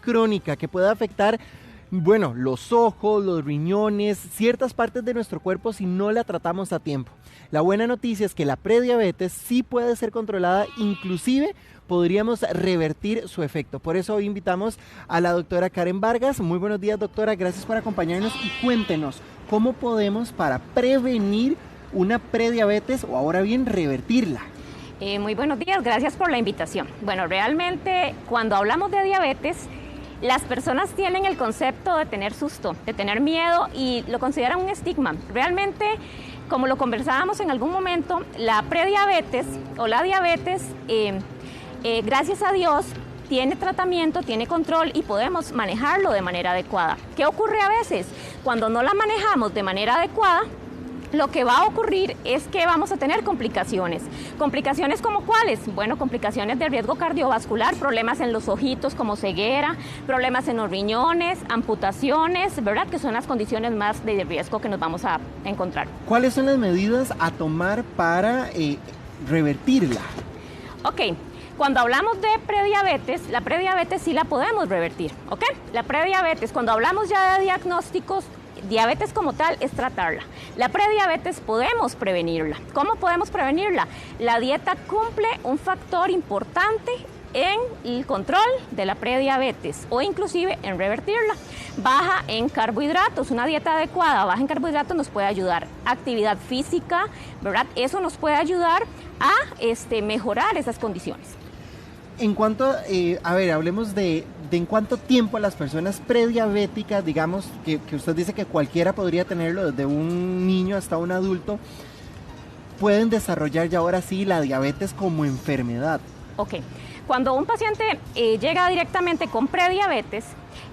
crónica que puede afectar, bueno, los ojos, los riñones, ciertas partes de nuestro cuerpo si no la tratamos a tiempo. La buena noticia es que la prediabetes sí puede ser controlada, inclusive podríamos revertir su efecto. Por eso hoy invitamos a la doctora Karen Vargas. Muy buenos días, doctora, gracias por acompañarnos y cuéntenos cómo podemos para prevenir una prediabetes o ahora bien revertirla. Muy buenos días, gracias por la invitación. Bueno, realmente cuando hablamos de diabetes, las personas tienen el concepto de tener susto, de tener miedo y lo consideran un estigma. Realmente, como lo conversábamos en algún momento, la prediabetes o la diabetes, gracias a Dios, tiene tratamiento, tiene control y podemos manejarlo de manera adecuada. ¿Qué ocurre a veces? Cuando no la manejamos de manera adecuada, lo que va a ocurrir es que vamos a tener complicaciones. ¿Complicaciones como cuáles? Bueno, complicaciones de riesgo cardiovascular, problemas en los ojitos como ceguera, problemas en los riñones, amputaciones, ¿verdad? Que son las condiciones más de riesgo que nos vamos a encontrar. ¿Cuáles son las medidas a tomar para revertirla? Ok. Cuando hablamos de prediabetes, la prediabetes sí la podemos revertir, ¿ok? La prediabetes, cuando hablamos ya de diagnósticos, diabetes como tal es tratarla. La prediabetes podemos prevenirla. ¿Cómo podemos prevenirla? La dieta cumple un factor importante en el control de la prediabetes o inclusive en revertirla. Baja en carbohidratos, una dieta adecuada, baja en carbohidratos nos puede ayudar. Actividad física, ¿verdad? Eso nos puede ayudar a mejorar esas condiciones. En cuanto, hablemos de en cuánto tiempo las personas prediabéticas, digamos, que usted dice que cualquiera podría tenerlo, desde un niño hasta un adulto, pueden desarrollar ya ahora sí la diabetes como enfermedad. Ok, cuando un paciente llega directamente con prediabetes,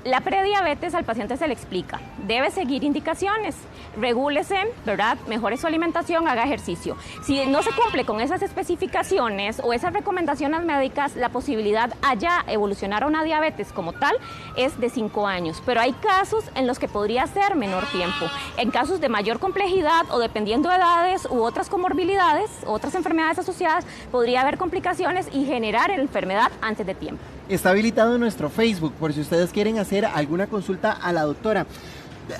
la prediabetes al paciente se le explica, debe seguir indicaciones, regúlese, ¿verdad? Mejore su alimentación, haga ejercicio. Si no se cumple con esas especificaciones o esas recomendaciones médicas, la posibilidad a ya evolucionar a una diabetes como tal es de 5 años, pero hay casos en los que podría ser menor tiempo. En casos de mayor complejidad o dependiendo de edades u otras comorbilidades, otras enfermedades asociadas, podría haber complicaciones y generar enfermedad antes de tiempo. Está habilitado en nuestro Facebook por si ustedes quieren hacer alguna consulta a la doctora.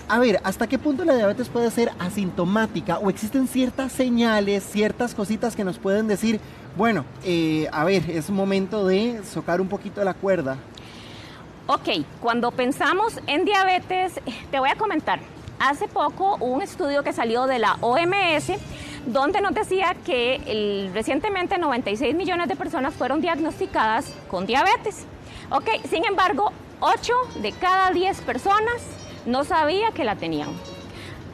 A ver, ¿hasta qué punto la diabetes puede ser asintomática o existen ciertas señales, ciertas cositas que nos pueden decir, bueno, es momento de socar un poquito la cuerda? Ok, cuando pensamos en diabetes, te voy a comentar. Hace poco hubo un estudio que salió de la OMS donde nos decía que recientemente 96 millones de personas fueron diagnosticadas con diabetes. Ok, sin embargo, 8 de cada 10 personas no sabía que la tenían.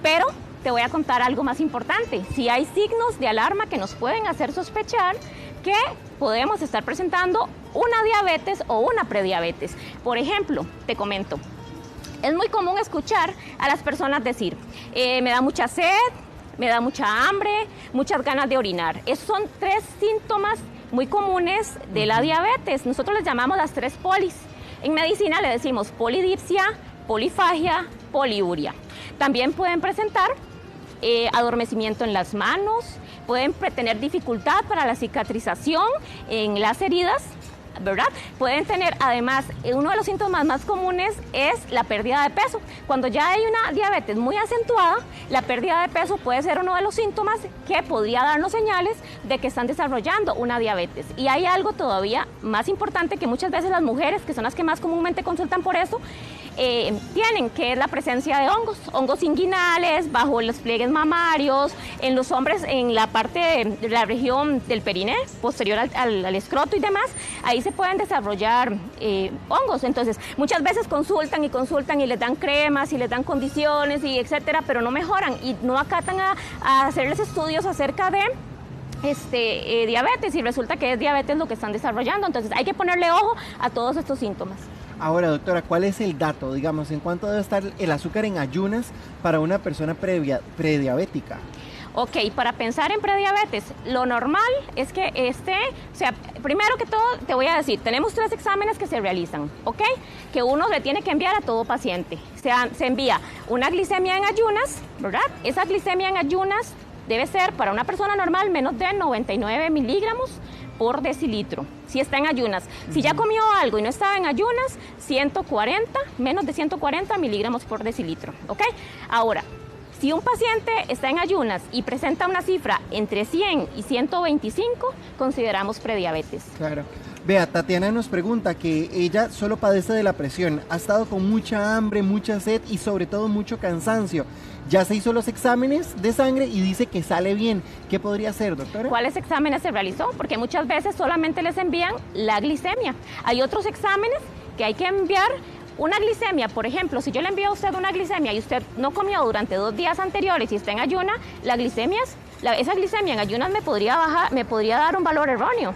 Pero te voy a contar algo más importante. Si hay signos de alarma que nos pueden hacer sospechar que podemos estar presentando una diabetes o una prediabetes. Por ejemplo, te comento, es muy común escuchar a las personas decir, me da mucha sed, me da mucha hambre, muchas ganas de orinar. Esos son 3 síntomas muy comunes de la diabetes. Nosotros les llamamos las 3 polis. En medicina le decimos polidipsia, polifagia, poliuria. También pueden presentar adormecimiento en las manos, pueden tener dificultad para la cicatrización en las heridas, ¿verdad? Pueden tener, además, uno de los síntomas más comunes es la pérdida de peso. Cuando ya hay una diabetes muy acentuada, la pérdida de peso puede ser uno de los síntomas que podría darnos señales de que están desarrollando una diabetes. Y hay algo todavía más importante que muchas veces las mujeres, que son las que más comúnmente consultan por eso, tienen, que es la presencia de hongos inguinales, bajo los pliegues mamarios, en los hombres en la parte de la región del periné, posterior al escroto y demás, ahí se pueden desarrollar hongos. Entonces, muchas veces consultan y les dan cremas y les dan condiciones y etcétera, pero no mejoran y no acatan a hacerles estudios acerca de diabetes y resulta que es diabetes lo que están desarrollando. Entonces, hay que ponerle ojo a todos estos síntomas. Ahora, doctora, ¿cuál es el dato, digamos, en cuánto debe estar el azúcar en ayunas para una persona prediabética? Ok, para pensar en prediabetes, lo normal es que primero que todo te voy a decir, tenemos 3 exámenes que se realizan, ¿ok? Que uno le tiene que enviar a todo paciente. Se envía una glicemia en ayunas, ¿verdad? Esa glicemia en ayunas debe ser para una persona normal menos de 99 miligramos por decilitro, si está en ayunas. Si ya comió algo y no estaba en ayunas, 140, menos de 140 miligramos por decilitro, ¿ok? Ahora, si un paciente está en ayunas y presenta una cifra entre 100 y 125, consideramos prediabetes. Claro. Vea, Tatiana nos pregunta que ella solo padece de la presión, ha estado con mucha hambre, mucha sed y sobre todo mucho cansancio. Ya se hizo los exámenes de sangre y dice que sale bien. ¿Qué podría hacer, doctora? ¿Cuáles exámenes se realizó? Porque muchas veces solamente les envían la glicemia. Hay otros exámenes que hay que enviar. Una glicemia, por ejemplo, si yo le envío a usted una glicemia y usted no comió durante 2 días anteriores y está en ayuna, esa glicemia en ayunas me podría dar un valor erróneo,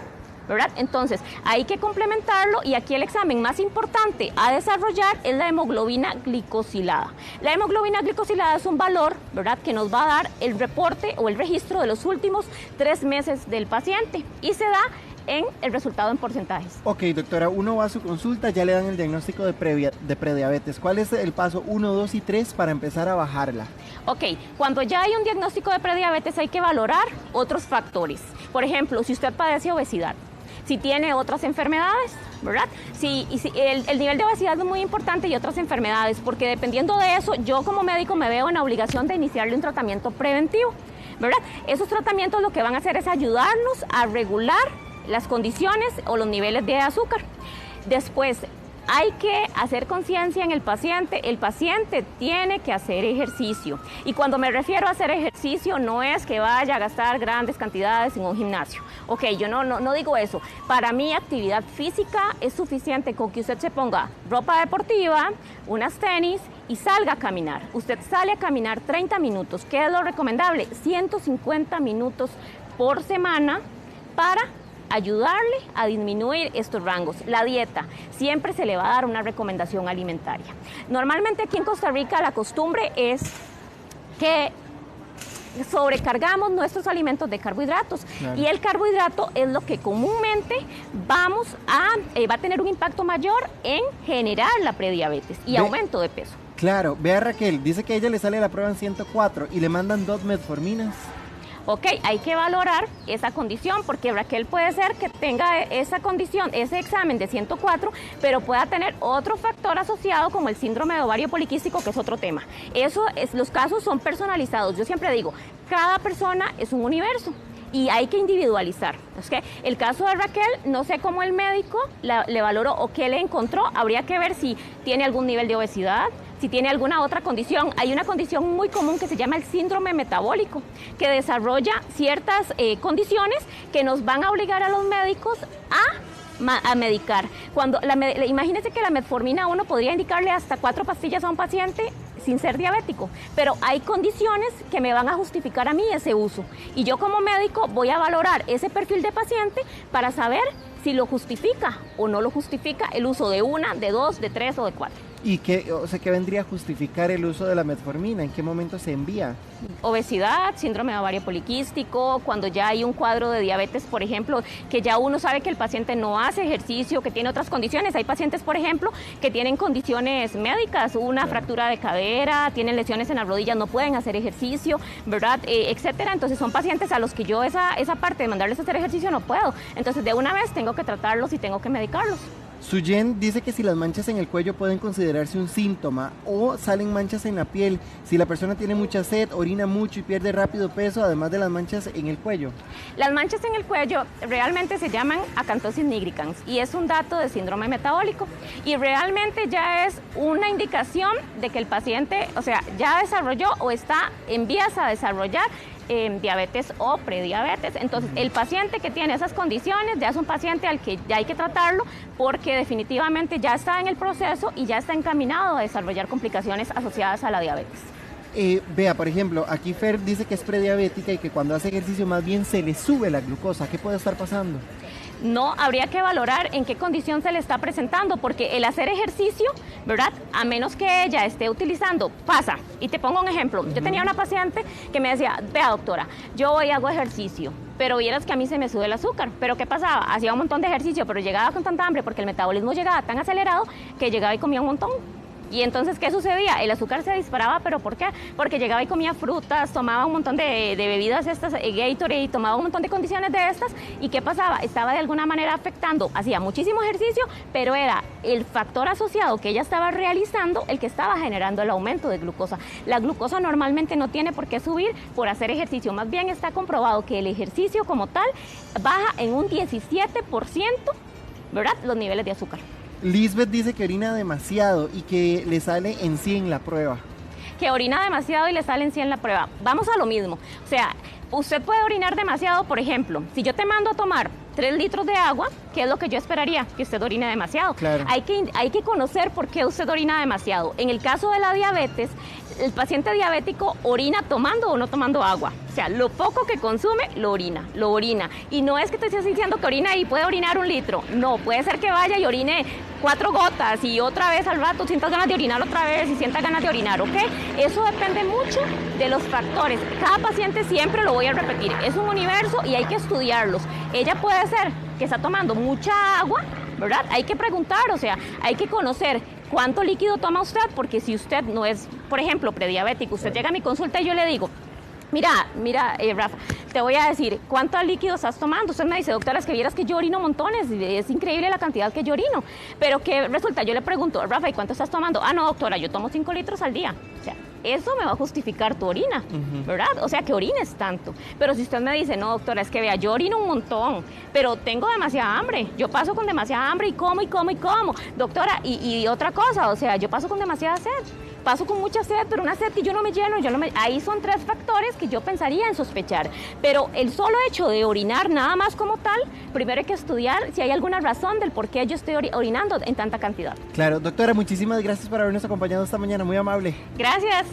¿verdad? Entonces, hay que complementarlo y aquí el examen más importante a desarrollar es la hemoglobina glicosilada. La hemoglobina glicosilada es un valor, ¿verdad?, que nos va a dar el reporte o el registro de los últimos 3 meses del paciente y se da en el resultado en porcentajes. Ok, doctora, uno va a su consulta, ya le dan el diagnóstico de prediabetes. ¿Cuál es el paso 1, 2 y 3 para empezar a bajarla? Ok, cuando ya hay un diagnóstico de prediabetes hay que valorar otros factores. Por ejemplo, si usted padece obesidad, si tiene otras enfermedades, ¿verdad? El nivel de obesidad es muy importante y otras enfermedades, porque dependiendo de eso, yo como médico me veo en la obligación de iniciarle un tratamiento preventivo, ¿verdad? Esos tratamientos lo que van a hacer es ayudarnos a regular las condiciones o los niveles de azúcar. Después, hay que hacer conciencia en el paciente tiene que hacer ejercicio. Y cuando me refiero a hacer ejercicio, no es que vaya a gastar grandes cantidades en un gimnasio. Ok, yo no digo eso. Para mí, actividad física es suficiente con que usted se ponga ropa deportiva, unas tenis y salga a caminar. Usted sale a caminar 30 minutos. ¿Qué es lo recomendable? 150 minutos por semana para ayudarle a disminuir estos rangos. La dieta, siempre se le va a dar una recomendación alimentaria. Normalmente aquí en Costa Rica la costumbre es que sobrecargamos nuestros alimentos de carbohidratos. Claro. Y el carbohidrato es lo que comúnmente va a tener un impacto mayor en generar la prediabetes y aumento de peso. Claro, vea Raquel, dice que a ella le sale la prueba en 104 y le mandan 2 metforminas. Ok, hay que valorar esa condición porque Raquel puede ser que tenga esa condición, ese examen de 104, pero pueda tener otro factor asociado como el síndrome de ovario poliquístico, que es otro tema. Los casos son personalizados. Yo siempre digo, cada persona es un universo y hay que individualizar. ¿Okay? El caso de Raquel, no sé cómo el médico le valoró o qué le encontró. Habría que ver si tiene algún nivel de obesidad, si tiene alguna otra condición. Hay una condición muy común que se llama el síndrome metabólico, que desarrolla ciertas condiciones que nos van a obligar a los médicos a medicar. Imagínense que la metformina uno podría indicarle hasta 4 pastillas a un paciente sin ser diabético, pero hay condiciones que me van a justificar a mí ese uso. Y yo como médico voy a valorar ese perfil de paciente para saber si lo justifica o no lo justifica el uso de 1, de 2, de 3 o de 4. ¿Y qué vendría a justificar el uso de la metformina? ¿En qué momento se envía? Obesidad, síndrome de ovario poliquístico, cuando ya hay un cuadro de diabetes, por ejemplo, que ya uno sabe que el paciente no hace ejercicio, que tiene otras condiciones. Hay pacientes, por ejemplo, que tienen condiciones médicas, una fractura de cadera, tienen lesiones en las rodillas, no pueden hacer ejercicio, ¿verdad? Etcétera. Entonces son pacientes a los que yo esa parte de mandarles a hacer ejercicio no puedo. Entonces de una vez tengo que tratarlos y tengo que medicarlos. Suyen dice que si las manchas en el cuello pueden considerarse un síntoma o salen manchas en la piel, si la persona tiene mucha sed, orina mucho y pierde rápido peso, además de las manchas en el cuello. Las manchas en el cuello realmente se llaman acantosis nigricans y es un dato de síndrome metabólico y realmente ya es una indicación de que el paciente, ya desarrolló o está en vías a desarrollar diabetes o prediabetes. Entonces, el paciente que tiene esas condiciones ya es un paciente al que ya hay que tratarlo porque definitivamente ya está en el proceso y ya está encaminado a desarrollar complicaciones asociadas a la diabetes. Vea, por ejemplo, aquí Fer dice que es prediabética y que cuando hace ejercicio más bien se le sube la glucosa. ¿Qué puede estar pasando? No, habría que valorar en qué condición se le está presentando, porque el hacer ejercicio, ¿verdad? A menos que ella esté utilizando, pasa. Y te pongo un ejemplo. Yo tenía una paciente que me decía, vea doctora, yo hoy hago ejercicio, pero vieras que a mí se me sube el azúcar. ¿Pero qué pasaba? Hacía un montón de ejercicio, pero llegaba con tanta hambre porque el metabolismo llegaba tan acelerado que llegaba y comía un montón. Y entonces, ¿qué sucedía? El azúcar se disparaba, ¿pero por qué? Porque llegaba y comía frutas, tomaba un montón de bebidas estas, Gatorade, tomaba un montón de condiciones de estas, ¿y qué pasaba? Estaba de alguna manera afectando, hacía muchísimo ejercicio, pero era el factor asociado que ella estaba realizando el que estaba generando el aumento de glucosa. La glucosa normalmente no tiene por qué subir por hacer ejercicio, más bien está comprobado que el ejercicio como tal baja en un 17%, ¿verdad?, los niveles de azúcar. Lisbeth dice que orina demasiado y que le sale en 100 la prueba. Que orina demasiado y le sale en 100 la prueba. Vamos a lo mismo. O sea, usted puede orinar demasiado, por ejemplo, si yo te mando a tomar 3 litros de agua, ¿qué es lo que yo esperaría? Que usted orine demasiado. Claro. Hay que conocer por qué usted orina demasiado. En el caso de la diabetes, el paciente diabético orina tomando o no tomando agua. O sea, lo poco que consume, lo orina. Y no es que te estés diciendo que orina y puede orinar 1 litro. No, puede ser que vaya y orine 4 gotas y otra vez al rato sientas ganas de orinar otra vez y sientas ganas de orinar, ¿ok? Eso depende mucho de los factores. Cada paciente, siempre lo voy a repetir, es un universo y hay que estudiarlos. Ella puede ser que está tomando mucha agua, ¿verdad? Hay que preguntar, o sea, hay que conocer cuánto líquido toma usted, porque si usted no es, por ejemplo, prediabético, usted llega a mi consulta y yo le digo, mira, Rafa, te voy a decir, ¿cuánto líquido estás tomando? Usted me dice, doctora, es que vieras que yo orino montones, es increíble la cantidad que yo orino. Pero ¿qué resulta? Yo le pregunto, Rafa, ¿y cuánto estás tomando? Ah, no, doctora, yo tomo 5 litros al día. O sea, eso me va a justificar tu orina, ¿verdad? O sea, que orines tanto. Pero si usted me dice, no, doctora, es que vea, yo orino un montón, pero tengo demasiada hambre. Yo paso con demasiada hambre y como. Doctora, y otra cosa, o sea, yo paso con demasiada sed. Paso con mucha sed, pero una sed que yo no me lleno, ahí son 3 factores que yo pensaría en sospechar. Pero el solo hecho de orinar nada más como tal, primero hay que estudiar si hay alguna razón del por qué yo estoy orinando en tanta cantidad. Claro, doctora, muchísimas gracias por habernos acompañado esta mañana, muy amable. Gracias.